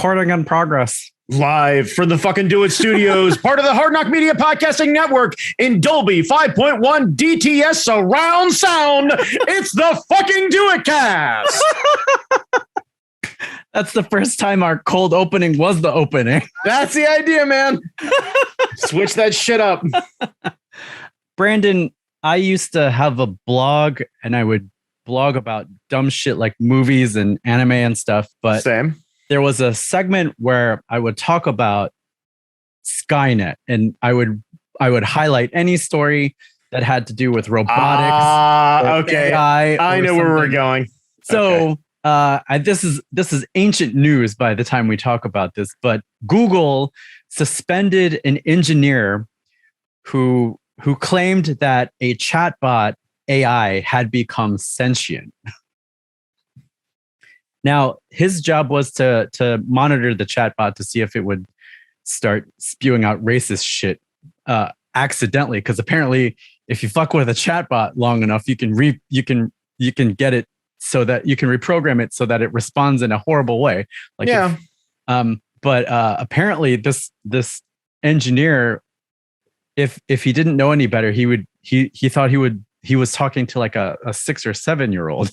Recording in progress. Live from the fucking Do It Studios, part of the Hard Knock Media Podcasting Network in Dolby 5.1 DTS surround sound. It's the fucking Do It Cast. That's the first time our cold opening was the opening. That's the idea, man. Switch that shit up. Brandon, I used to have a blog and I would blog about dumb shit like movies and anime and stuff. But Same. There was a segment where I would talk about Skynet and I would highlight any story that had to do with robotics. Okay. AI I know where we're going. So this is ancient news by the time we talk about this, but Google suspended an engineer who claimed that a chatbot AI had become sentient. Now, his job was to monitor the chatbot to see if it would start spewing out racist shit accidentally, because apparently, if you fuck with a chatbot long enough, you can get it so that you can reprogram it so that it responds in a horrible way. Like yeah. But apparently, this engineer, if he didn't know any better, he thought he was talking to like a 6 or 7 year old.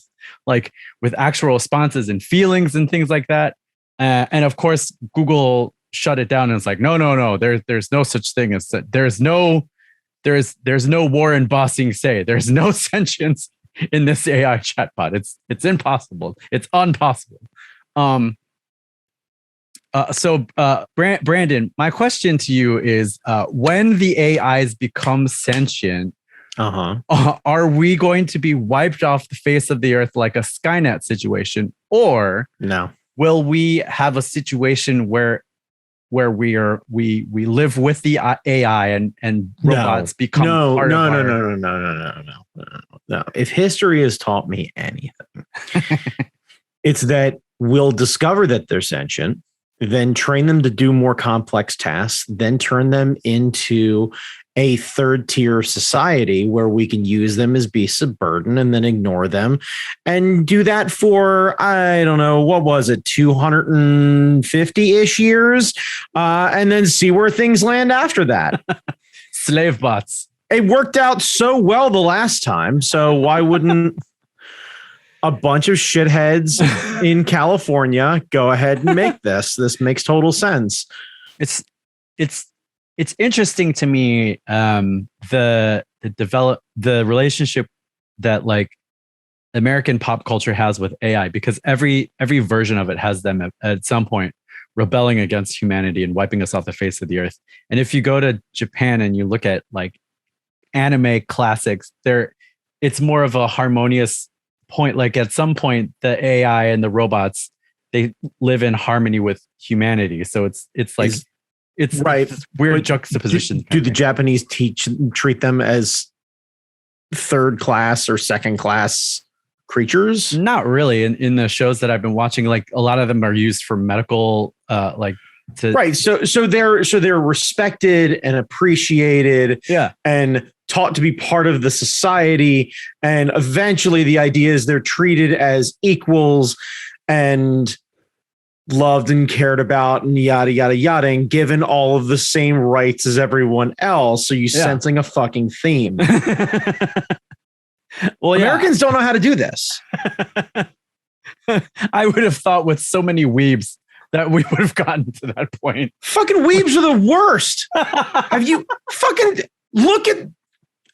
Like with actual responses and feelings and things like that. And of course, Google shut it down and it's like, no, there's no such thing as that. There's no Warren Bossing say. There's no sentience in this AI chatbot. It's impossible. It's impossible. So Brandon, my question to you is, when the AIs become sentient, are we going to be wiped off the face of the earth like a Skynet situation, or no? Will we have a situation where we live with the AI and robots become part of our... No. If history has taught me anything, it's that we'll discover that they're sentient, then train them to do more complex tasks, then turn them into a third tier society where we can use them as beasts of burden and then ignore them and do that for, I don't know, what was it, 250-ish years? And then see where things land after that. Slave bots. It worked out so well the last time. So why wouldn't a bunch of shitheads in California go ahead and make this? This makes total sense. It's interesting to me, the relationship that like American pop culture has with AI, because every version of it has them at some point rebelling against humanity and wiping us off the face of the earth. And if you go to Japan and you look at like anime classics, it's more of a harmonious point. Like at some point, the AI and the robots, they live in harmony with humanity. So it's like. It's right. Weird juxtaposition. Do the Japanese treat them as third class or second class creatures? Not really. In the shows that I've been watching, like a lot of them are used for medical, right. So they're respected and appreciated, and taught to be part of the society. And eventually, the idea is they're treated as equals and loved and cared about and yada, yada, yada, and given all of the same rights as everyone else. So you're sensing a fucking theme. Well, Americans don't know how to do this. I would have thought with so many weebs that we would have gotten to that point. Fucking weebs are the worst. Have you fucking look at...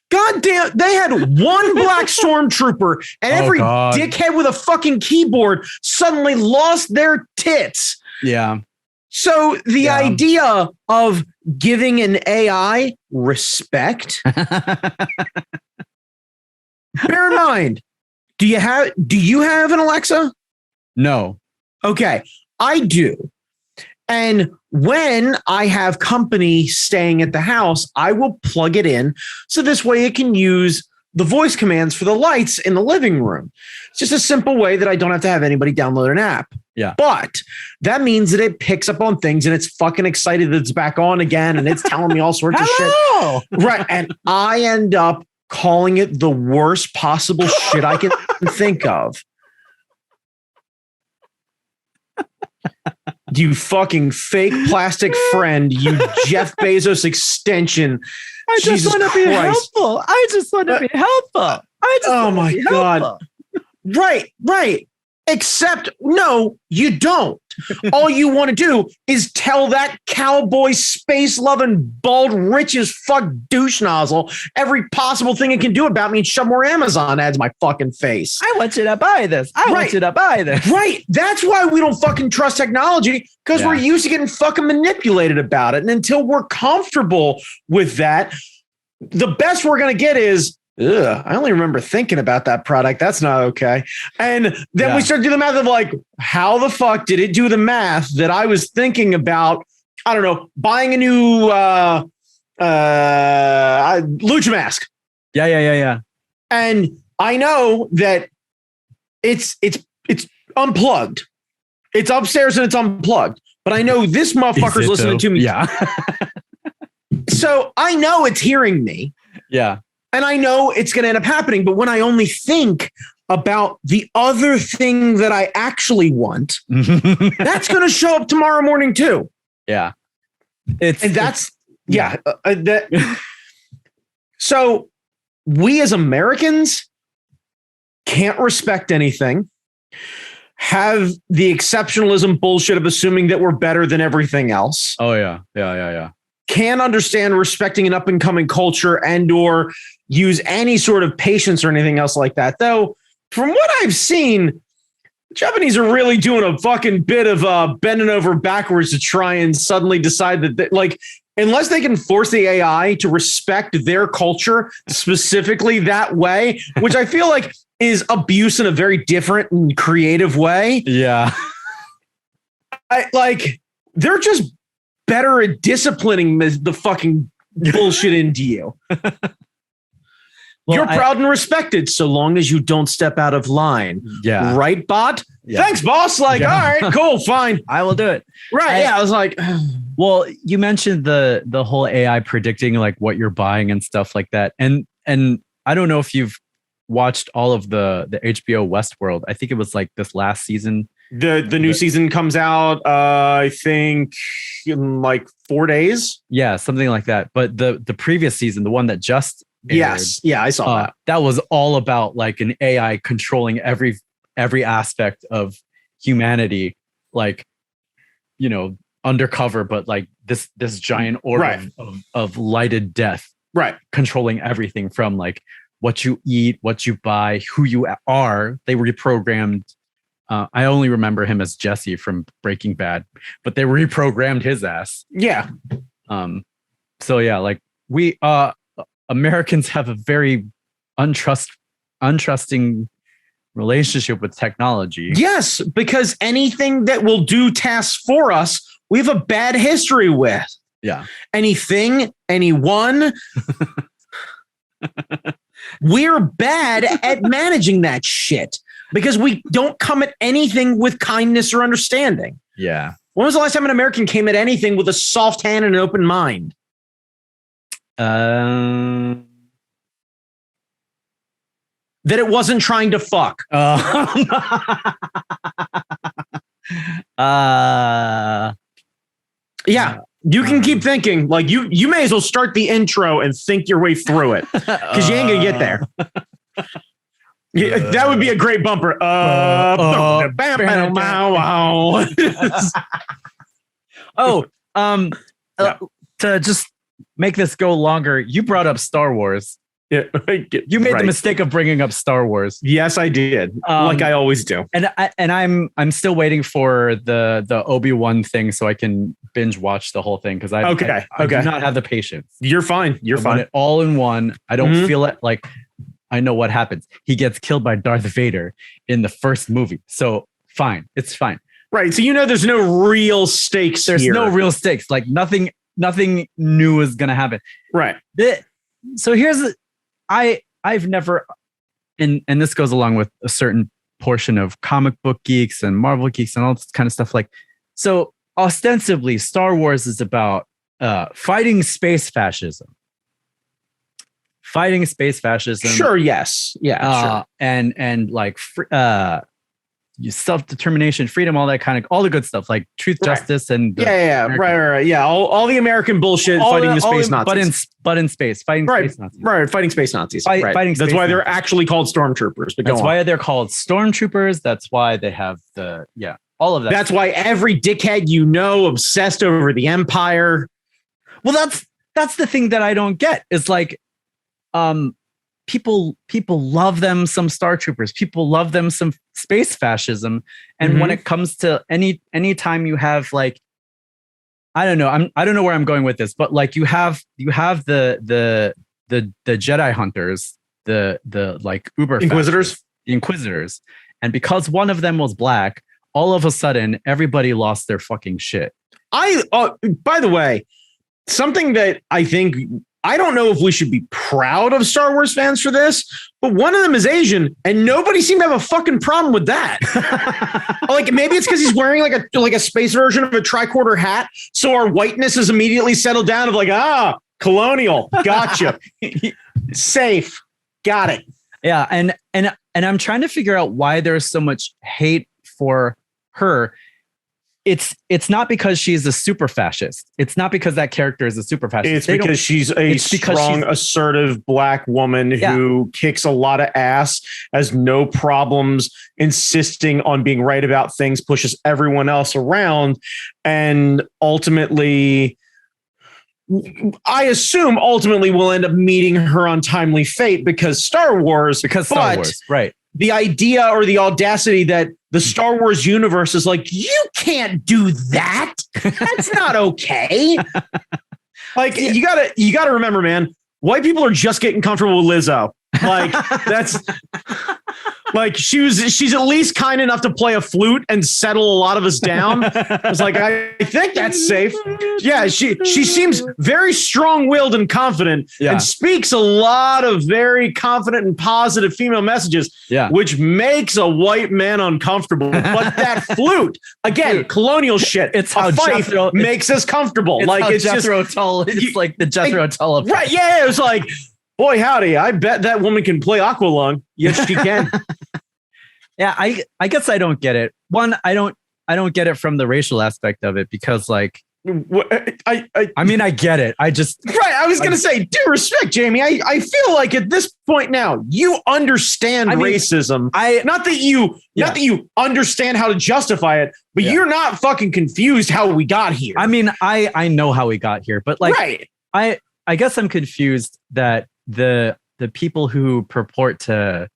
Goddamn, they had one black stormtrooper and every dickhead with a fucking keyboard suddenly lost their tits. Yeah. So the idea of giving an AI respect, bear in mind, do you have an Alexa? No. Okay, I do. And when I have company staying at the house, I will plug it in so this way it can use the voice commands for the lights in the living room. It's just a simple way that I don't have to have anybody download an app. Yeah. But that means that it picks up on things and it's fucking excited that it's back on again and it's telling me all sorts of shit. Right. And I end up calling it the worst possible shit I can think of. You fucking fake plastic friend, you Jeff Bezos extension. I just want to be helpful. I just want to be helpful. Oh my God. Right. Except, no, you don't. All you want to do is tell that cowboy space loving bald rich as fuck douche nozzle every possible thing it can do about me and shove more Amazon ads in my fucking face. I want you to buy this. I want you to buy this. Right. That's why we don't fucking trust technology, because we're used to getting fucking manipulated about it. And until we're comfortable with that, the best we're going to get is, ugh, I only remember thinking about that product. That's not okay. And then we start doing the math of like, how the fuck did it do the math that I was thinking about? I don't know, buying a new lucha mask. Yeah. And I know that it's unplugged. It's upstairs and it's unplugged. But I know this motherfucker's listening to me. Yeah. So I know it's hearing me. Yeah. And I know it's going to end up happening. But when I only think about the other thing that I actually want, that's going to show up tomorrow morning too. Yeah. So we as Americans can't respect anything, have the exceptionalism bullshit of assuming that we're better than everything else. Oh, yeah. Can't understand respecting an up and coming culture and or use any sort of patience or anything else like that. Though, from what I've seen, the Japanese are really doing a fucking bit of bending over backwards to try and suddenly decide that, like, unless they can force the AI to respect their culture specifically that way, which I feel like is abuse in a very different and creative way. Yeah. They're just better at disciplining the fucking bullshit into you. You're proud and respected so long as you don't step out of line. Yeah. Right, bot? Yeah. Thanks, boss. All right, cool, fine. I will do it. Right. I was like, well, you mentioned the whole AI predicting like what you're buying and stuff like that. And I don't know if you've watched all of the HBO Westworld. I think it was like this last season. The new season comes out, I think, in like 4 days. Yeah, something like that. But the previous season, the one that just aired, I saw that. That was all about like an AI controlling every aspect of humanity, like, you know, undercover, but like this giant orb of lighted death, controlling everything from like what you eat, what you buy, who you are. They reprogrammed. I only remember him as Jesse from Breaking Bad, but they reprogrammed his ass. Yeah. So yeah, like we Americans have a very untrusting relationship with technology. Yes, because anything that will do tasks for us, we have a bad history with. Yeah. Anything, anyone. We're bad at managing that shit because we don't come at anything with kindness or understanding. Yeah. When was the last time an American came at anything with a soft hand and an open mind? That it wasn't trying to fuck. Yeah. You can keep thinking, like you may as well start the intro and think your way through it because you ain't gonna get there. That would be a great bumper. To just make this go longer, you brought up Star Wars. Yeah, you made the mistake of bringing up Star Wars. Yes, I did. Like I always do. And I'm still waiting for the Obi-Wan thing so I can binge watch the whole thing because I do not have the patience. You're fine. You're fine. It all in one. I don't feel it like I know what happens. He gets killed by Darth Vader in the first movie. So fine. It's fine. Right. So there's no real stakes. There's no real stakes. Like nothing new is gonna happen. Right. So I've never, and this goes along with a certain portion of comic book geeks and Marvel geeks and all this kind of stuff. Like, so ostensibly Star Wars is about fighting space fascism. Sure. Yes. Yeah. Sure. And like self-determination, freedom, all that kind of, all the good stuff, like truth, justice, and right. Yeah, all the American bullshit fighting the space Nazis. But in space, fighting space Nazis. Right, fighting space Nazis. Fighting That's why they're actually called stormtroopers. But that's why they're called stormtroopers. That's why they have all of that. That's why every dickhead obsessed over the Empire. Well, that's the thing that I don't get. Is like, people love them some Star Troopers. People love them some space fascism. And when it comes to any time you have like, I don't know where I'm going with this, but like you have the Jedi hunters, the like uber Inquisitors, the Inquisitors, and because one of them was black, all of a sudden everybody lost their fucking shit. By the way, something that I don't know if we should be proud of Star Wars fans for this, but one of them is Asian, and nobody seemed to have a fucking problem with that. Like maybe it's because he's wearing like a space version of a tricorder hat, so our whiteness is immediately settled down of like, colonial, gotcha, safe, got it. Yeah, and I'm trying to figure out why there's so much hate for her. It's not because she's a super fascist. It's not because that character is a super fascist. It's because she's a strong, assertive black woman who kicks a lot of ass, has no problems insisting on being right about things, pushes everyone else around, and ultimately, I assume we'll end up meeting her untimely fate because Star Wars. Right. The idea or the audacity that the Star Wars universe is like, you can't do that. That's not okay. Like you gotta remember, man, white people are just getting comfortable with Lizzo. Like that's like she's at least kind enough to play a flute and settle a lot of us down. It's like, I think that's safe. Yeah, she seems very strong-willed and confident and speaks a lot of very confident and positive female messages, which makes a white man uncomfortable. But that flute, again, colonial shit. It's how Jethro makes us comfortable. It's like how it's Jethro just Tull. It's like the Jethro Tull. Right? Yeah, it was like, boy, howdy! I bet that woman can play Aqualung. Yes, she can. Yeah, I guess I don't get it. One, I don't get it from the racial aspect of it because, like, I mean, I get it. I just I was gonna say, due respect, Jamie. I feel like at this point now, you understand racism. Not that you understand how to justify it, but you're not fucking confused how we got here. I mean, I know how we got here, but like, I guess I'm confused that the people who purport to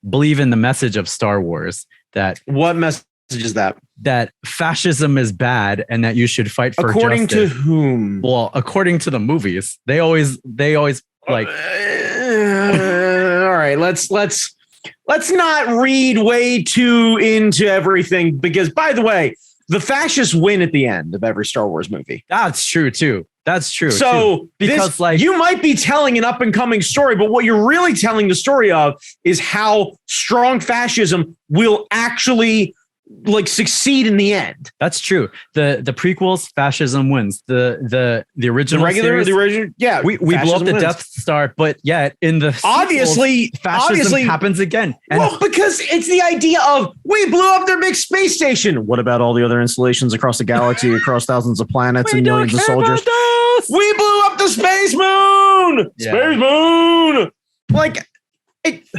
believe in the message of Star Wars, that what message is that fascism is bad and that you should fight for according justice. To whom? Well, according to the movies, they always like. All right, let's not read way too into everything because, by the way, the fascists win at the end of every Star Wars movie. That's true too. That's true. So because you might be telling an up and coming story, but what you're really telling the story of is how strong fascism will actually like succeed in the end. That's true. The prequels, fascism wins. The original series, we blew up the Death Star, but yet in the obviously fascism happens again. And well, because it's the idea of we blew up their big space station. What about all the other installations across the galaxy, across thousands of planets and millions of soldiers? We blew up the space moon. Yeah. Space moon. Like,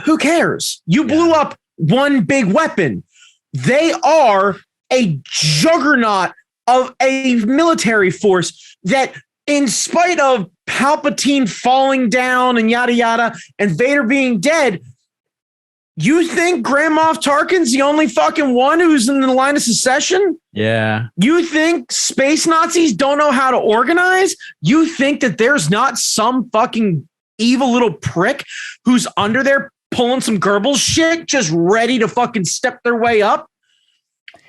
who cares? You blew up one big weapon. They are a juggernaut of a military force that, in spite of Palpatine falling down and yada yada, and Vader being dead, you think Grand Moff Tarkin's the only fucking one who's in the line of succession? Yeah. You think space Nazis don't know how to organize? You think that there's not some fucking evil little prick who's under there pulling some Goebbels shit, just ready to fucking step their way up?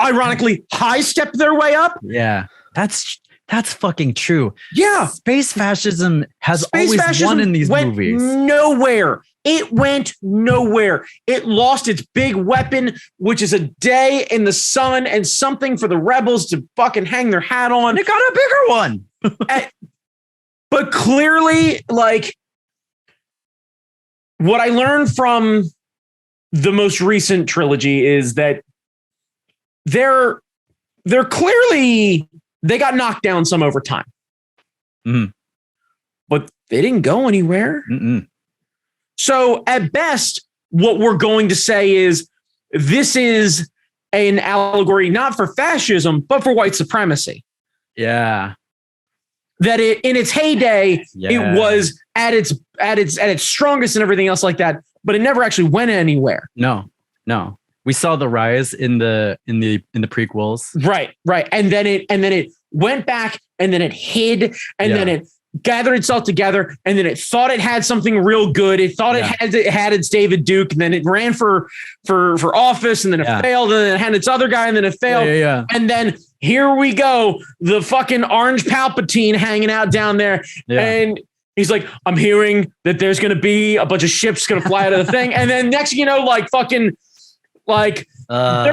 Ironically, high step their way up? Yeah. That's fucking true. Yeah. Space fascism has always won in these movies. Nowhere. It went nowhere. It lost its big weapon, which is a day in the sun and something for the rebels to fucking hang their hat on. And it got a bigger one. But clearly, like, what I learned from the most recent trilogy is that they're clearly, they got knocked down some over time. Mhm. But they didn't go anywhere. Mm-mm. So at best, what we're going to say is this is an allegory not for fascism, but for white supremacy. Yeah. That it in its heyday, Yeah. it was at its strongest and everything else like that, but it never actually went anywhere. No. We saw the rise in the prequels. Right. And then it went back, and then it hid, and then it gathered itself together, and then it thought it had something real good. It thought it had its David Duke, and then it ran for office, and then it failed, and then it had its other guy, and then it failed. Yeah. And then here we go, the fucking orange Palpatine hanging out down there. Yeah. And he's like, I'm hearing that there's going to be a bunch of ships going to fly out of the thing. And then next, they're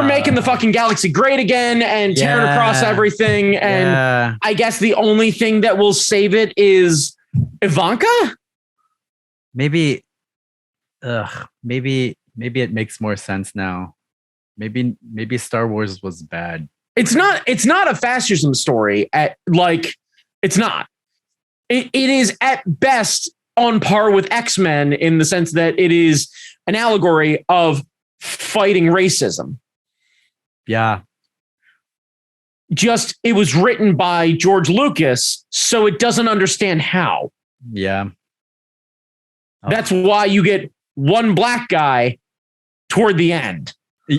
making the fucking galaxy great again and tearing across everything. And I guess the only thing that will save it is Ivanka. Maybe it makes more sense now. Maybe Star Wars was bad. It's not a fascism story. It's not. It is at best on par with X-Men in the sense that it is an allegory of fighting racism. Yeah. Just it was written by George Lucas, so it doesn't understand how. Yeah. That's why you get one black guy toward the end.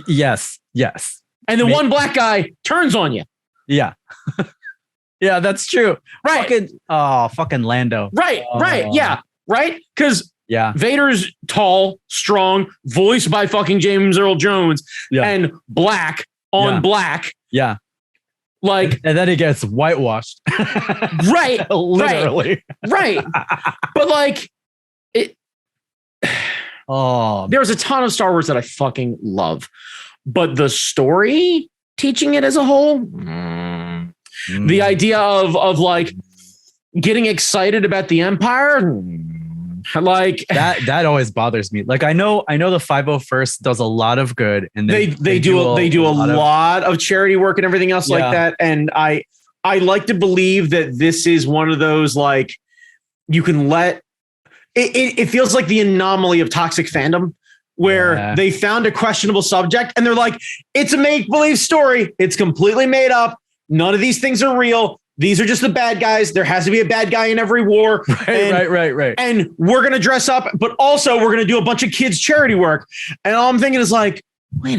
Yes. And the one black guy turns on you. Yeah. Yeah, that's true. Right. Fucking Lando. Right. Yeah. Right. Because Vader's tall, strong, voiced by fucking James Earl Jones, and black on black. Yeah. And then he gets whitewashed. Right. Literally. Right. But there's a ton of Star Wars that I fucking love, but the story teaching it as a whole, the idea of getting excited about the Empire, that always bothers me. I know the 501st does a lot of good, and they do a lot of charity work and everything else like that. And I like to believe that this is one of those you can let it feels like the anomaly of toxic fandom, where they found a questionable subject and they're like, it's a make-believe story. It's completely made up. None of these things are real. These are just the bad guys. There has to be a bad guy in every war. Right. And we're going to dress up, but also we're going to do a bunch of kids' charity work. And all I'm thinking is wait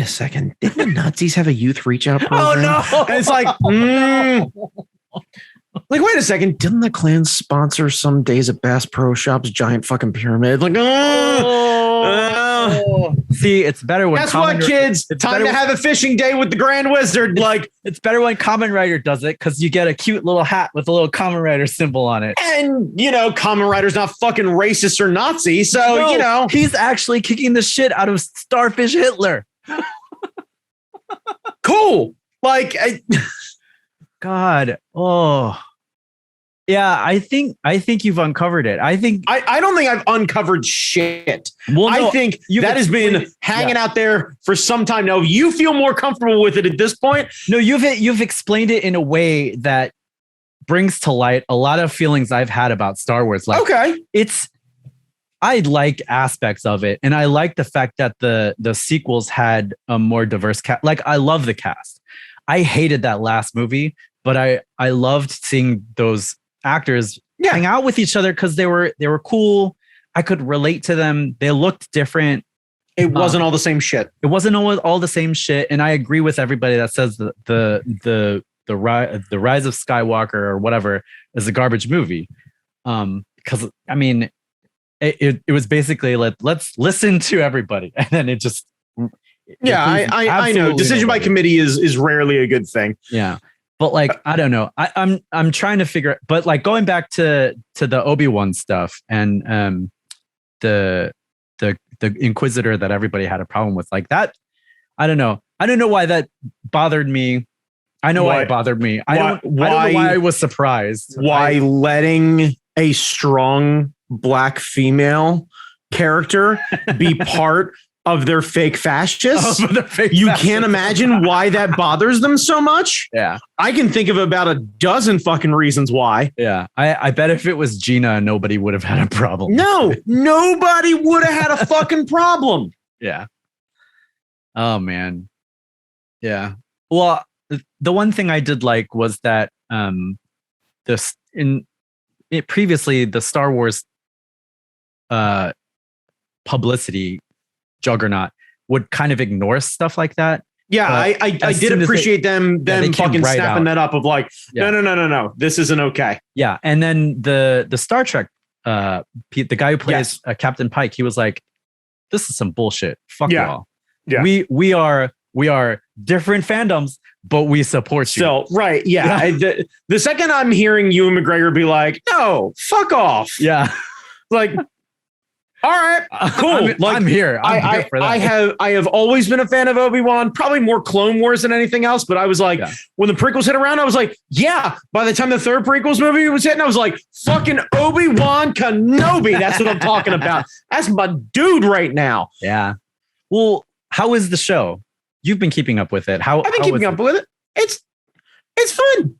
a second. Didn't the Nazis have a youth reach out program? Oh, no. And it's wait a second. Didn't the Klan sponsor some days at Bass Pro Shop's giant fucking pyramid? See, it's better when guess what, kids? Time to have a fishing day with the Grand Wizard. It's better when Kamen Rider does it, because you get a cute little hat with a little Kamen Rider symbol on it. And Kamen Rider's not fucking racist or Nazi, so he's actually kicking the shit out of Starfish Hitler. Cool. God. Oh. Yeah, I think you've uncovered it. I don't think I've uncovered shit. Well, no, I think that has been hanging out there for some time now. You feel more comfortable with it at this point? No, you've explained it in a way that brings to light a lot of feelings I've had about Star Wars. I like aspects of it, and I like the fact that the sequels had a more diverse cast. I love the cast. I hated that last movie, but I loved seeing those actors hang out with each other because they were cool. I could relate to them. They looked different. It wasn't all the same shit. It wasn't all the same shit. And I agree with everybody that says the Rise of Skywalker or whatever is a garbage movie. Because I mean, it was basically let's listen to everybody, and then it just I know decision by committee is rarely a good thing. Yeah. But I don't know. I'm trying to figure. But going back to the Obi-Wan stuff and the Inquisitor that everybody had a problem with, that. I don't know. I don't know why that bothered me. I know why it bothered me. I don't know why I was surprised. Why letting a strong black female character be part of their fake fascists. Oh, the fake You fascists. can't imagine why that bothers them so much. Yeah. I can think of about a dozen fucking reasons why. Yeah. I bet if it was Gina, nobody would have had a problem. No, nobody would have had a fucking problem. Yeah. Oh man. Yeah. Well, the one thing I did like was that previously the Star Wars publicity juggernaut would kind of ignore stuff like that. Yeah, I did appreciate them fucking snapping that up of like, no, this isn't okay. Yeah, and then the Star Trek, the guy who plays Captain Pike, he was like, "This is some bullshit. Fuck y'all. Yeah, we are different fandoms, but we support you." So right, yeah. The second I'm hearing Ewan McGregor be like, "No, fuck off." Yeah, like. All right, cool. I'm here. I'm here for that. I have always been a fan of Obi-Wan, probably more Clone Wars than anything else. But I was like, when the prequels hit around, I was like, yeah. By the time the third prequels movie was hitting, I was like, fucking Obi-Wan Kenobi. That's what I'm talking about. That's my dude right now. Yeah. Well, how is the show? You've been keeping up with it. I've been keeping up with it. It's fun.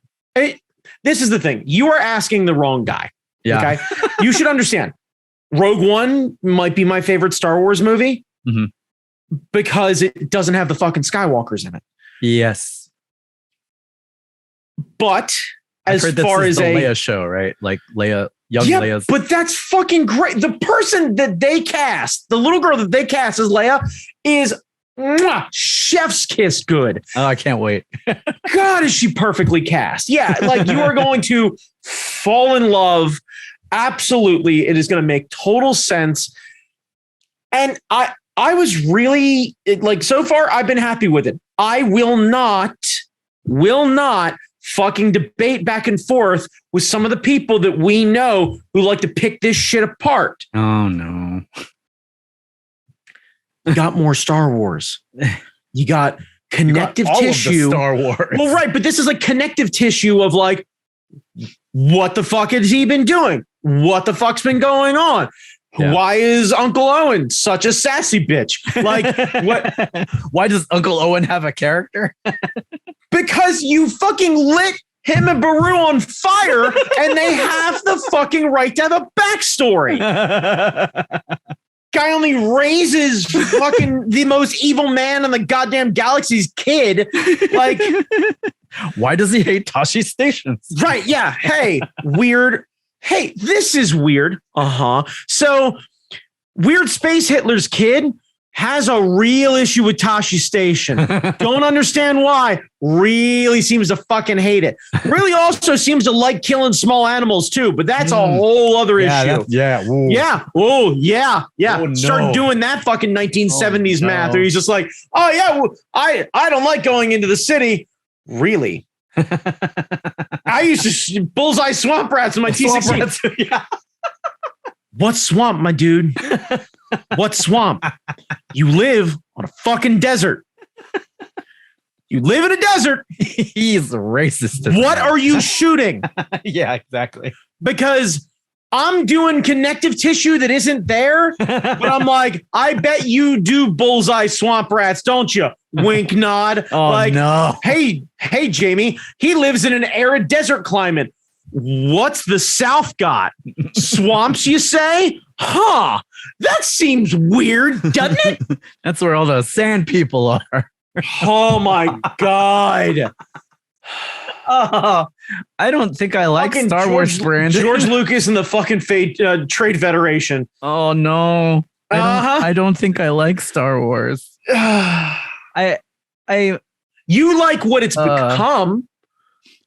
This is the thing. You are asking the wrong guy. Yeah. Okay. You should understand. Rogue One might be my favorite Star Wars movie because it doesn't have the fucking Skywalkers in it. Yes. But as far as the Leia show, right? Like young Leia's. But that's fucking great. The person that they cast, the little girl that they cast as Leia is chef's kiss good. Oh, I can't wait. God, is she perfectly cast? Yeah. Like you are going to fall in love. Absolutely. It is going to make total sense. And I was really like, so far I've been happy with it. I will not fucking debate back and forth with some of the people that we know who like to pick this shit apart. Oh no. You got more Star Wars. You got connective tissue. Star Wars. Well, right. But this is like connective tissue of like, what the fuck has he been doing? What the fuck's been going on? Yeah. Why is Uncle Owen such a sassy bitch? Like, what? Why does Uncle Owen have a character? Because you fucking lit him and Baru on fire, and they have the fucking right to have a backstory. Guy only raises fucking the most evil man in the goddamn galaxy's kid. Like, why does he hate Tashi Stations? Right. Yeah. Hey, weird. Hey, this is weird. So weird space Hitler's kid has a real issue with Tashi Station. Don't understand why. Really seems to fucking hate it. Really also seems to like killing small animals too, but that's a whole other issue. Ooh. Yeah. Oh, yeah. Yeah. Oh, no. Start doing that fucking 1970s math where he's just like, oh, yeah, well, I don't like going into the city. Really? I used to bullseye swamp rats in my T16. Yeah. What swamp, my dude? What swamp? You live on a fucking desert. You live in a desert. He's racist. What are you shooting? Yeah, exactly. Because I'm doing connective tissue that isn't there, but I'm like, I bet you do bullseye swamp rats, don't you? Wink, nod. Oh, like, no. Hey, Jamie, he lives in an arid desert climate. What's the South got? Swamps, you say? Huh. That seems weird, doesn't it? That's where all the sand people are. Oh, my God. I don't think I like fucking Star Wars brand. George Lucas and the fucking Trade Federation. Oh, no. I don't think I like Star Wars. You like what it's become.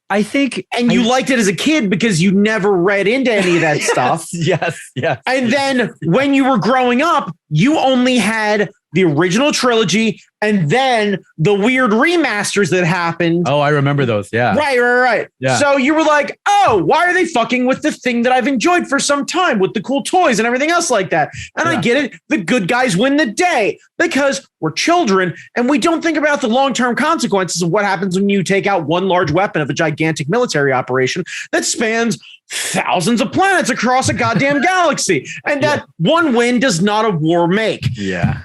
I think, and you liked it as a kid because you never read into any of that stuff. Yes. And then when you were growing up, you only had the original trilogy and then the weird remasters that happened. Oh, I remember those. Yeah. Right. Yeah. So you were like, oh, why are they fucking with the thing that I've enjoyed for some time with the cool toys and everything else like that? And I get it. The good guys win the day because we're children and we don't think about the long-term consequences of what happens when you take out one large weapon of a gigantic military operation that spans thousands of planets across a goddamn galaxy. And that one win does not a war make. Yeah.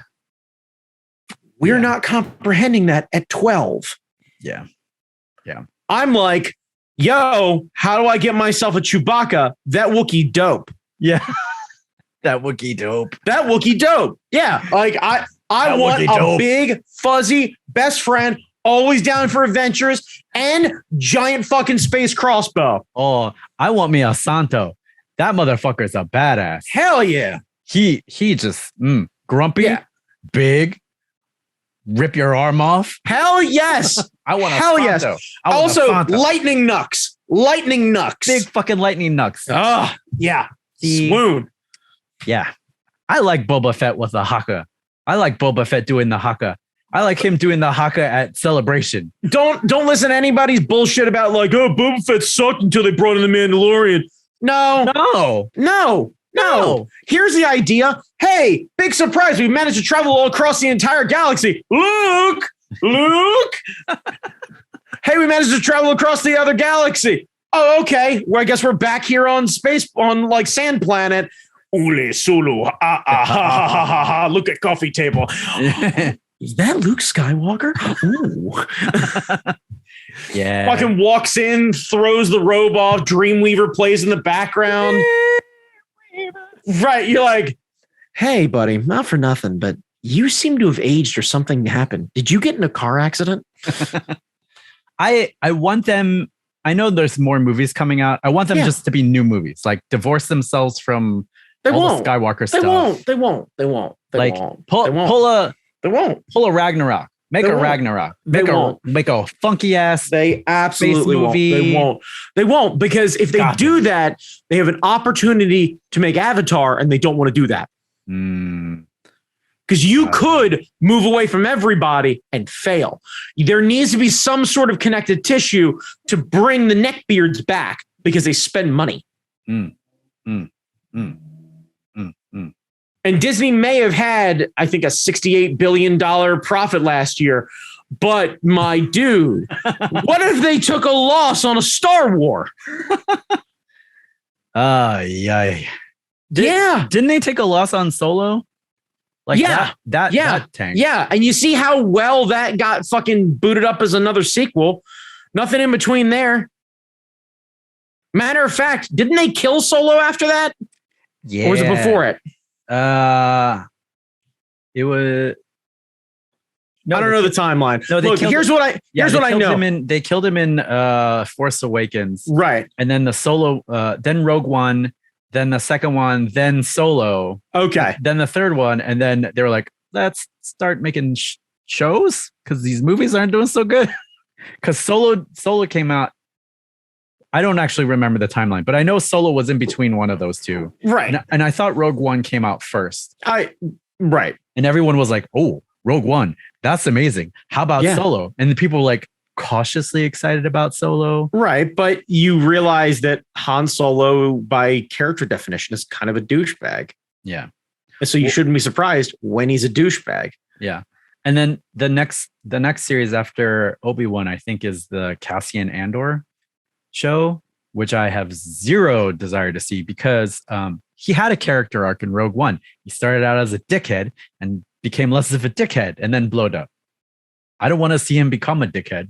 We're not comprehending that at 12. Yeah. I'm like, yo, how do I get myself a Chewbacca? That Wookiee dope. Yeah. That Wookiee dope. That Wookiee dope. Yeah. Like I want a big, fuzzy best friend, always down for adventures, and giant fucking space crossbow. Oh, I want me a Santo. That motherfucker's a badass. Hell yeah. He just grumpy, big, rip your arm off. Hell yes. I want a Hell Santo. yes. Also, lightning knucks. Lightning knucks. Big fucking lightning knucks. Oh, yeah. Swoon. Yeah. I like Boba Fett with the haka. I like Boba Fett doing the haka. I like him doing the haka at Celebration. Don't listen to anybody's bullshit about like, oh, Boba Fett sucked until they brought in the Mandalorian. No. Here's the idea. Hey, big surprise. We managed to travel all across the entire galaxy. Luke. Hey, we managed to travel across the other galaxy. Oh, okay. Well, I guess we're back here on space, on like Sand Planet. Ule Sulu. Look at coffee table. Is that Luke Skywalker? Ooh. Yeah. Fucking walks in, throws the robe off. Dreamweaver plays in the background. Right. You're like, hey, buddy, not for nothing, but you seem to have aged or something happened. Did you get in a car accident? I want them. I know there's more movies coming out. I want them just to be new movies, like divorce themselves from the Skywalker stuff. They won't. Pull a Ragnarok. Make a Ragnarok. Make a funky ass. They absolutely space movie. They won't because if they do that, they have an opportunity to make Avatar, and they don't want to do that. Because you could move away from everybody and fail. There needs to be some sort of connective tissue to bring the neckbeards back because they spend money. And Disney may have had, I think, a $68 billion profit last year. But my dude, what if they took a loss on a Star War? Yeah. Didn't they take a loss on Solo? Like that tank. Yeah. And you see how well that got fucking booted up as another sequel. Nothing in between there. Matter of fact, didn't they kill Solo after that? Yeah. Or was it before it? It was. No, I don't know the timeline. No, here's what I know. They killed him in Force Awakens. Right. And then the Solo, then Rogue One, then the second one, then Solo. Okay. Then the third one, and then they were like, let's start making shows because these movies aren't doing so good. Because Solo came out. I don't actually remember the timeline, but I know Solo was in between one of those two. Right. And I thought Rogue One came out first. Right. And everyone was like, oh, Rogue One, that's amazing. How about Solo? And the people were like cautiously excited about Solo. Right. But you realize that Han Solo, by character definition, is kind of a douchebag. Yeah. And so you shouldn't be surprised when he's a douchebag. Yeah. And then the next series after Obi-Wan, I think, is the Cassian Andor show, which I have zero desire to see because he had a character arc in Rogue One. He started out as a dickhead and became less of a dickhead and then blowed up. I don't want to see him become a dickhead.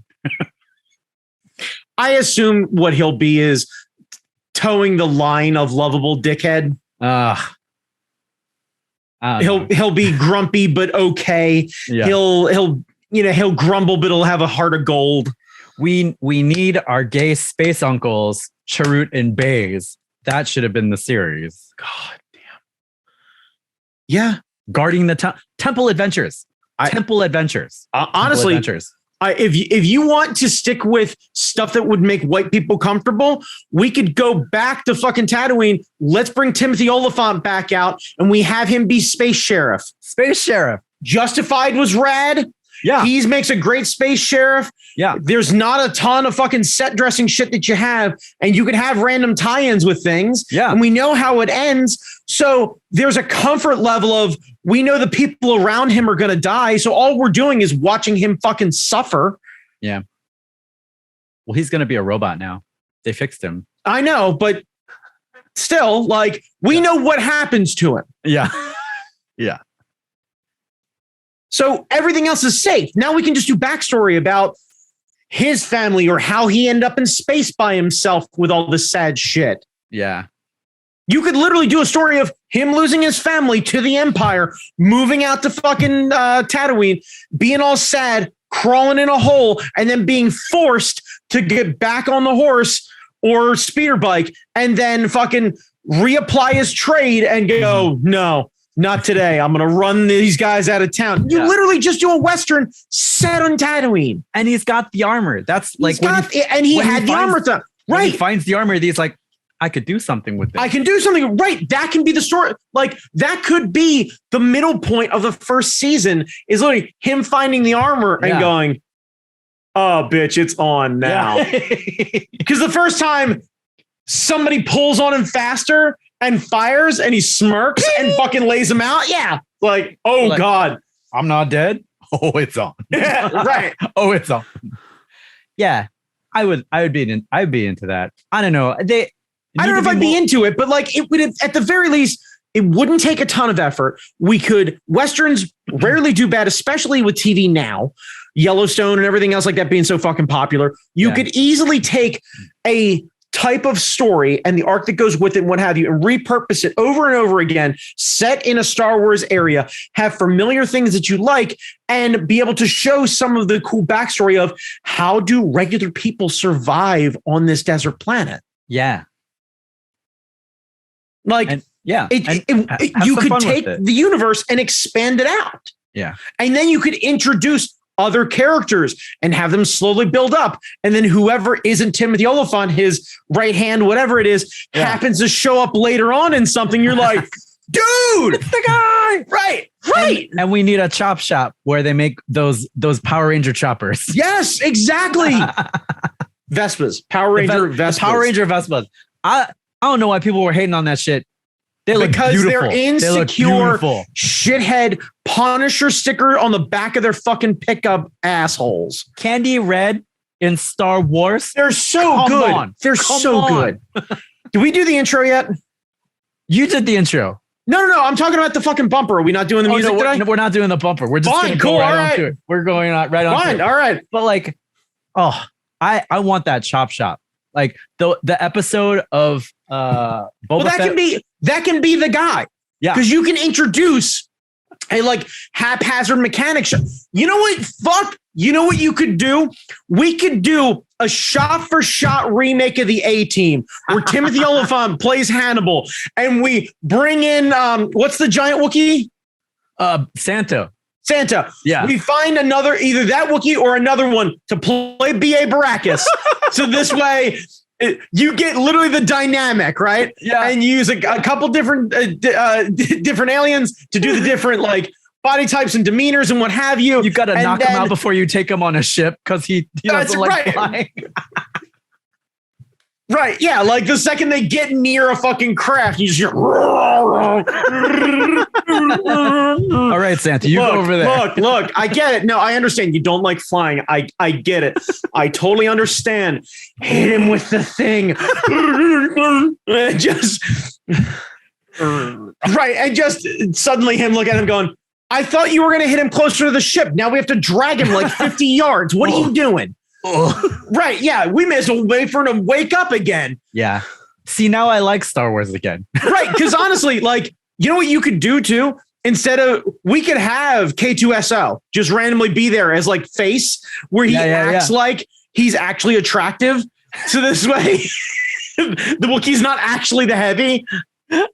I assume what he'll be is towing the line of lovable dickhead. He'll be grumpy but okay. Yeah. He'll grumble but he'll have a heart of gold. We need our gay space uncles, Chirrut and Baze. That should have been the series. God damn. Yeah. Guarding the Temple Adventures. Temple Adventures. Honestly, Adventures. If you want to stick with stuff that would make white people comfortable, we could go back to fucking Tatooine. Let's bring Timothy Oliphant back out and we have him be Space Sheriff. Space Sheriff. Justified was rad. Yeah. He makes a great space sheriff. Yeah. There's not a ton of fucking set dressing shit that you have, and you can have random tie-ins with things. Yeah. And we know how it ends. So there's a comfort level of we know the people around him are going to die. So all we're doing is watching him fucking suffer. Yeah. Well, he's going to be a robot now. They fixed him. I know, but still, like, we know what happens to him. Yeah. Yeah. So everything else is safe. Now we can just do backstory about his family or how he ended up in space by himself with all this sad shit. Yeah. You could literally do a story of him losing his family to the Empire, moving out to fucking Tatooine, being all sad, crawling in a hole, and then being forced to get back on the horse or speeder bike and then fucking reapply his trade and go, no, not today. I'm going to run these guys out of town. You literally just do a Western set on Tatooine. And he's got the armor. That's like he had the armor. Right. When he finds the armor, he's like, I could do something with this. I can do something. Right. That can be the story. Like that could be the middle point of the first season is literally him finding the armor and going, oh, bitch, it's on now. Because the first time somebody pulls on him faster and fires and he smirks and fucking lays him out. Yeah. Like, oh, like, God. I'm not dead. Oh, it's on. Yeah, right. Oh, it's on. Yeah. I'd be into that. I don't know. I don't know if I'd be into it, but like it would, at the very least, it wouldn't take a ton of effort. Westerns rarely do bad, especially with TV now, Yellowstone and everything else like that being so fucking popular. You could easily take a type of story and the arc that goes with it and what have you and repurpose it over and over again, set in a Star Wars area, have familiar things that you like, and be able to show some of the cool backstory of how do regular people survive on this desert planet. Yeah. Like, you could take the universe and expand it out. Yeah. And then you could introduce other characters and have them slowly build up. And then whoever isn't Timothy Olyphant, his right hand, whatever it is, happens to show up later on in something. You're like, dude, it's the guy. Right. And we need a chop shop where they make those Power Ranger choppers. Yes, exactly. Vespas, Power Ranger Vespas. Power Ranger Vespas. I don't know why people were hating on that shit. They look beautiful. They're insecure, shithead Punisher sticker on the back of their fucking pickup assholes. Candy Red in Star Wars. They're so good. They're so good. Did we do the intro yet? You did the intro. No. I'm talking about the fucking bumper. Are we not doing the music today? We're not doing the bumper. We're just going to go right onto it. We're going right on. Fine. All right. But like, I want that chop shop. Like the episode of Boba Fett. That can be the guy. Yeah. Because you can introduce a like haphazard mechanic show. You know what? You know what you could do? We could do a shot for shot remake of the A-Team where Timothy Olyphant plays Hannibal and we bring in what's the giant Wookiee? Santa. Yeah. We find either that Wookiee or another one to play B.A. Baracus. So this way you get literally the dynamic, right? Yeah. And you use a couple different different aliens to do the different like body types and demeanors and what have you. You got to knock him out before you take him on a ship because he doesn't like flying. Right, yeah, like the second they get near a fucking craft, you just hear. All right, Santa, you go over there. Look, I get it. No, I understand. You don't like flying. I get it. I totally understand. Hit him with the thing. And just suddenly him look at him going, I thought you were going to hit him closer to the ship. Now we have to drag him like 50 yards. What are you doing? Right, yeah, we may as well wait for him to wake up again. Yeah. See, now I like Star Wars again. Right, because honestly, like, you know what you could do too? We could have K2SO just randomly be there as like face where he acts like he's actually attractive. So this way, the Wookiee's not actually the heavy.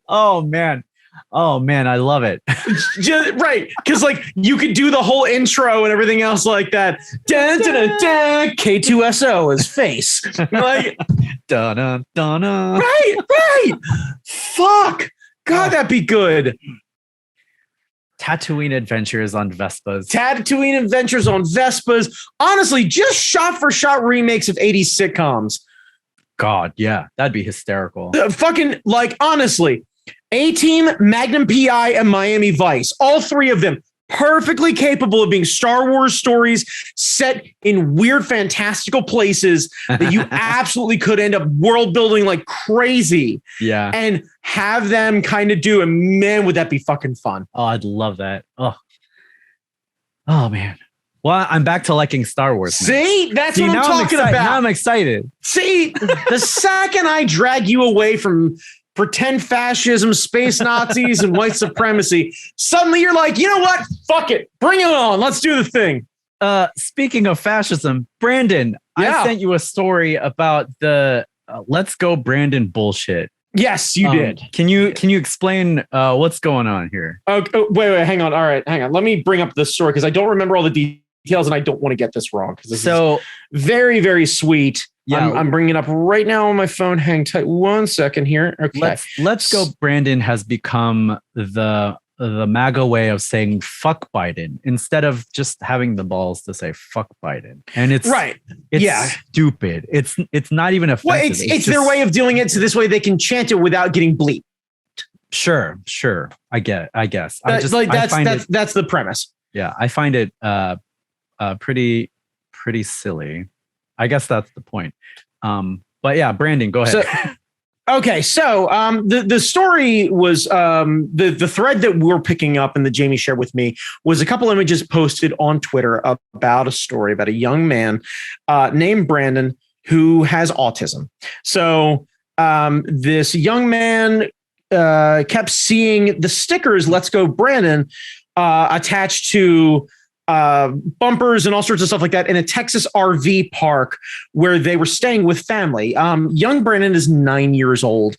Oh man, I love it. Right, because like you could do the whole intro and everything else like that. Dun, dun, dun, dun, K2SO is face. Like, dun, dun, dun, dun. Right. Fuck. God, that'd be good. Tatooine Adventures on Vespas. Honestly, just shot for shot remakes of 80s sitcoms. God, yeah, that'd be hysterical. Fucking like honestly. A-Team, Magnum PI, and Miami Vice. All three of them perfectly capable of being Star Wars stories set in weird, fantastical places that you absolutely could end up world building like crazy. Yeah. And have them kind of do. And man, would that be fucking fun. Oh, I'd love that. Oh, Oh man. Well, I'm back to liking Star Wars. Now. See, that's what I'm talking about. Now I'm excited. See, the second I drag you away from pretend fascism, space Nazis, and white supremacy, suddenly you're like, you know what? Fuck it. Bring it on. Let's do the thing. Speaking of fascism, Brandon, I sent you a story about the Let's Go Brandon bullshit. Yes, you did. Can you explain what's going on here? Oh, wait, hang on. All right, hang on. Let me bring up the story because I don't remember all the details and I don't want to get this wrong because this is very, very sweet. Yeah, I'm bringing it up right now on my phone. Hang tight 1 second here. Okay. Let's Go Brandon has become the MAGA way of saying fuck Biden instead of just having the balls to say fuck Biden. And it's stupid. It's not even offensive. Well, it's their way of doing it so this way they can chant it without getting bleeped. Sure. I guess. That's the premise. Yeah, I find it pretty silly. I guess that's the point. But yeah, Brandon, go ahead. So the story was the thread that we're picking up and that Jamie shared with me was a couple images posted on Twitter about a story about a young man named Brandon who has autism. So this young man kept seeing the stickers "Let's Go Brandon" attached to bumpers and all sorts of stuff like that in a Texas RV park where they were staying with family. Young Brandon is 9 years old,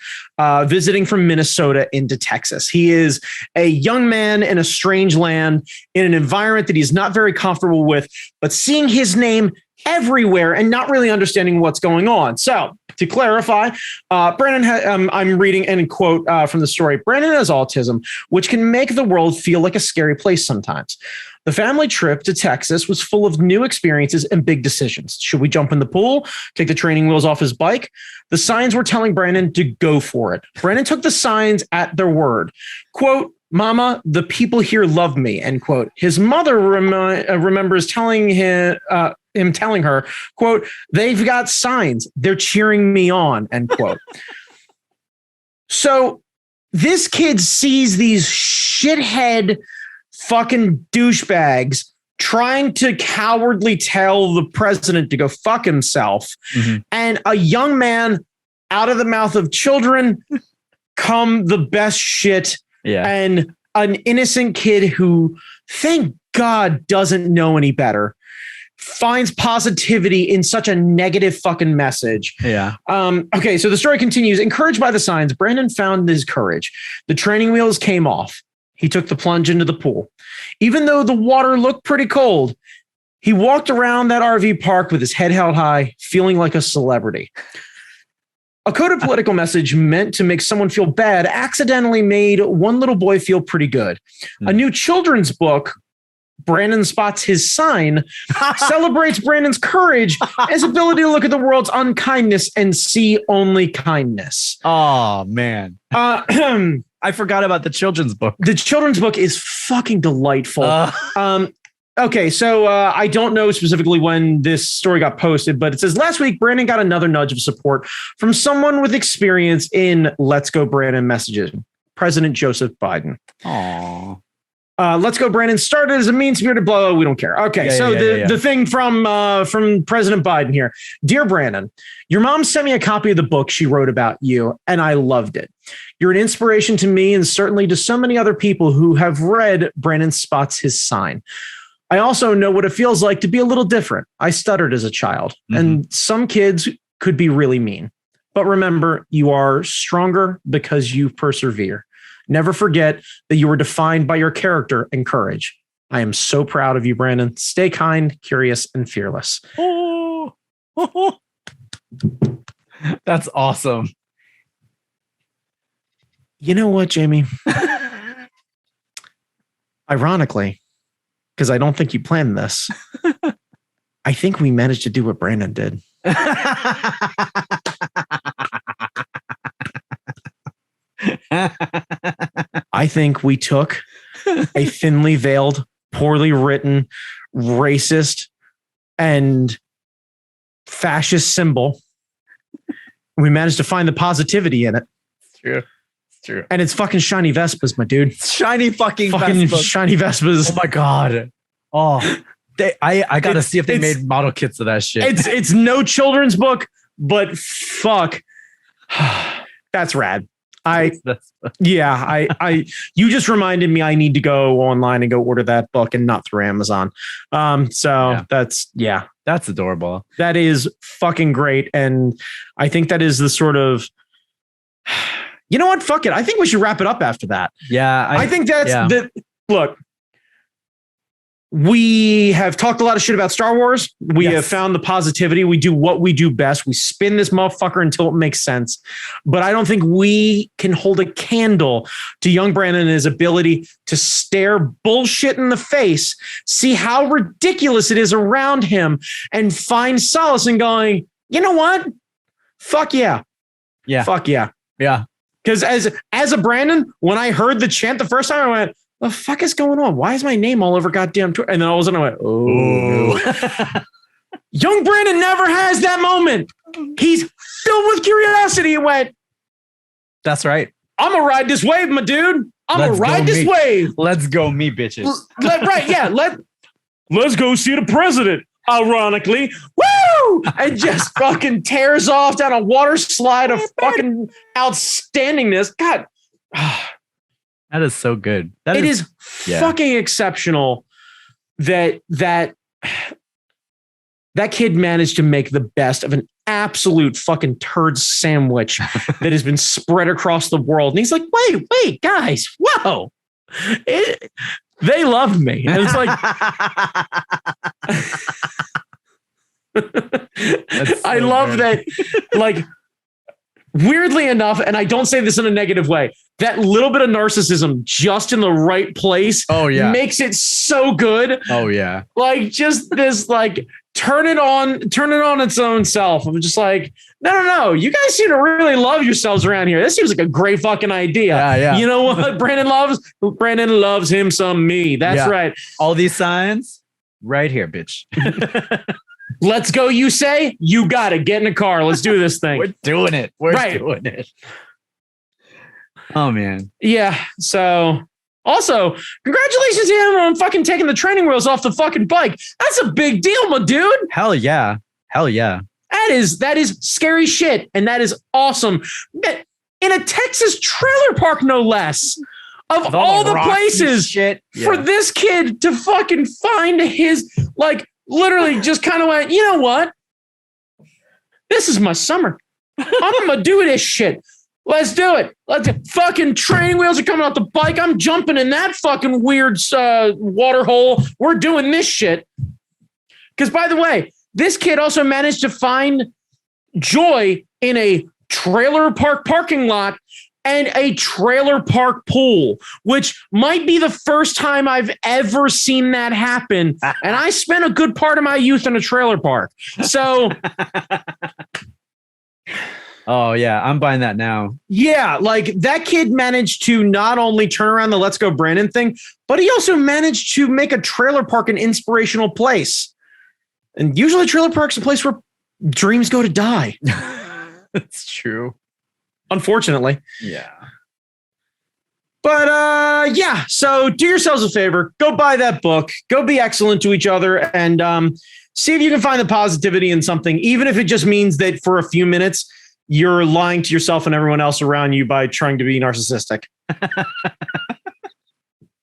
visiting from Minnesota into Texas. He is a young man in a strange land in an environment that he's not very comfortable with, but seeing his name everywhere and not really understanding what's going on. So to clarify, Brandon, I'm reading and quote from the story, Brandon has autism, which can make the world feel like a scary place sometimes. The family trip to Texas was full of new experiences and big decisions. Should we jump in the pool, take the training wheels off his bike? The signs were telling Brandon to go for it. Brandon took the signs at their word. Quote, "Mama, the people here love me," end quote. His mother remembers telling him telling her, quote, "They've got signs. They're cheering me on," end quote. So this kid sees these shithead fucking douchebags trying to cowardly tell the president to go fuck himself. Mm-hmm. And a young man out of the mouth of children come the best shit. Yeah. And an innocent kid who, thank God, doesn't know any better, finds positivity in such a negative fucking message. Yeah. Okay, so the story continues. Encouraged by the signs, Brandon found his courage. The training wheels came off. He took the plunge into the pool. Even though the water looked pretty cold, he walked around that RV park with his head held high, feeling like a celebrity. A coded political message meant to make someone feel bad accidentally made one little boy feel pretty good. A new children's book, Brandon Spots His Sign, celebrates Brandon's courage and his ability to look at the world's unkindness and see only kindness. Oh, man. I forgot about the children's book. The children's book is fucking delightful. Okay, so I don't know specifically when this story got posted, but it says last week, Brandon got another nudge of support from someone with experience in Let's Go Brandon messaging, President Joseph Biden. Aww. Let's Go Brandon started as a mean-spirited blah, blah, we don't care. Okay, the thing from President Biden here. Dear Brandon, your mom sent me a copy of the book she wrote about you, and I loved it. You're an inspiration to me and certainly to so many other people who have read Brandon Spots His Sign. I also know what it feels like to be a little different. I stuttered as a child, and some kids could be really mean. But remember, you are stronger because you persevere. Never forget that you were defined by your character and courage. I am so proud of you, Brandon. Stay kind, curious, and fearless. Oh. That's awesome. You know what, Jamie? Ironically, because I don't think you planned this, I think we managed to do what Brandon did. I think we took a thinly veiled, poorly written, racist, and fascist symbol. We managed to find the positivity in it. It's true. It's true. And it's fucking shiny Vespas, my dude. Shiny fucking Vespas. Shiny Vespas. Oh my God. Oh, I gotta see if they made model kits of that shit. It's no children's book, but fuck, that's rad. You just reminded me I need to go online and go order that book and not through Amazon. That's adorable. That is fucking great. And I think that is the sort of, you know what? Fuck it. I think we should wrap it up after that. Yeah. I think that's look. We have talked a lot of shit about Star Wars. We have found the positivity. We do what we do best. We spin this motherfucker until it makes sense. But I don't think we can hold a candle to young Brandon and his ability to stare bullshit in the face, see how ridiculous it is around him, and find solace in going, you know what? Fuck yeah. Yeah. Fuck yeah. Yeah. Because as a Brandon, when I heard the chant the first time, I went, the fuck is going on? Why is my name all over goddamn Twitter? And then all of a sudden I went, oh. No. Young Brandon never has that moment. He's filled with curiosity and went, that's right. I'm going to ride this wave, my dude. I'm going to ride this wave. Let's go me, bitches. Let's go see the president, ironically. Woo! And just fucking tears off down a water slide of fucking outstandingness. God. That is so good. It is fucking exceptional that kid managed to make the best of an absolute fucking turd sandwich that has been spread across the world. And he's like, wait, guys, whoa. They love me. And it's like, I love that. Like, weirdly enough, and I don't say this in a negative way, that little bit of narcissism just in the right place makes it so good. Oh yeah. Like just this, like turn it on its own self. I'm just like, no. You guys seem to really love yourselves around here. This seems like a great fucking idea. Yeah. You know what Brandon loves him some me. That's right. All these signs right here, bitch. Let's go, you say? You got it. Get in a car. Let's do this thing. We're doing it. We're doing it. Oh, man. Yeah. So also, congratulations to him on fucking taking the training wheels off the fucking bike. That's a big deal, my dude. Hell yeah. That is scary shit. And that is awesome. In a Texas trailer park, no less. Of all the places for this kid to fucking find his, like, literally just kind of went, you know what? This is my summer. I'm going to do this shit. Let's do it. Fucking training wheels are coming off the bike. I'm jumping in that fucking weird water hole. We're doing this shit. Because, by the way, this kid also managed to find joy in a trailer park parking lot and a trailer park pool, which might be the first time I've ever seen that happen. And I spent a good part of my youth in a trailer park. So... Oh, yeah. I'm buying that now. Yeah. Like that kid managed to not only turn around the Let's Go Brandon thing, but he also managed to make a trailer park an inspirational place. And usually trailer park's a place where dreams go to die. That's true. Unfortunately. Yeah. But yeah. So do yourselves a favor. Go buy that book. Go be excellent to each other. And see if you can find the positivity in something, even if it just means that for a few minutes, you're lying to yourself and everyone else around you by trying to be narcissistic.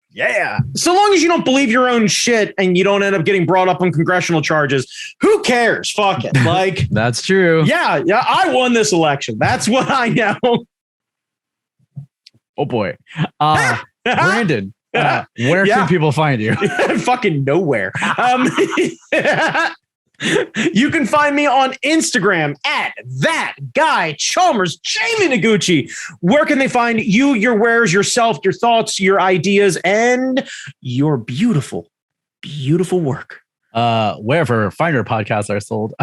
Yeah. So long as you don't believe your own shit and you don't end up getting brought up on congressional charges, who cares? Fuck it. Like, that's true. Yeah. I won this election. That's what I know. Oh boy. Brandon, where can people find you? Fucking nowhere. You can find me on Instagram at that guy Chalmers, Jamie Noguchi. Where can they find you, your wares, yourself, your thoughts, your ideas, and your beautiful, beautiful work? Wherever fine art podcasts are sold.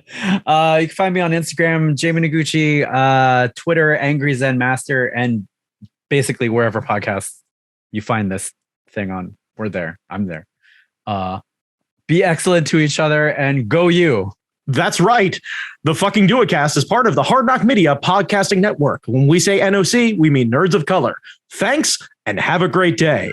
You can find me on Instagram, Jamie Noguchi, Twitter, Angry Zen Master, and basically wherever podcasts you find this thing on, we're there. I'm there. Be excellent to each other and go you. That's right. The fucking Duocast is part of the Hard Knock Media podcasting network. When we say NOC, we mean Nerds of Color. Thanks and have a great day.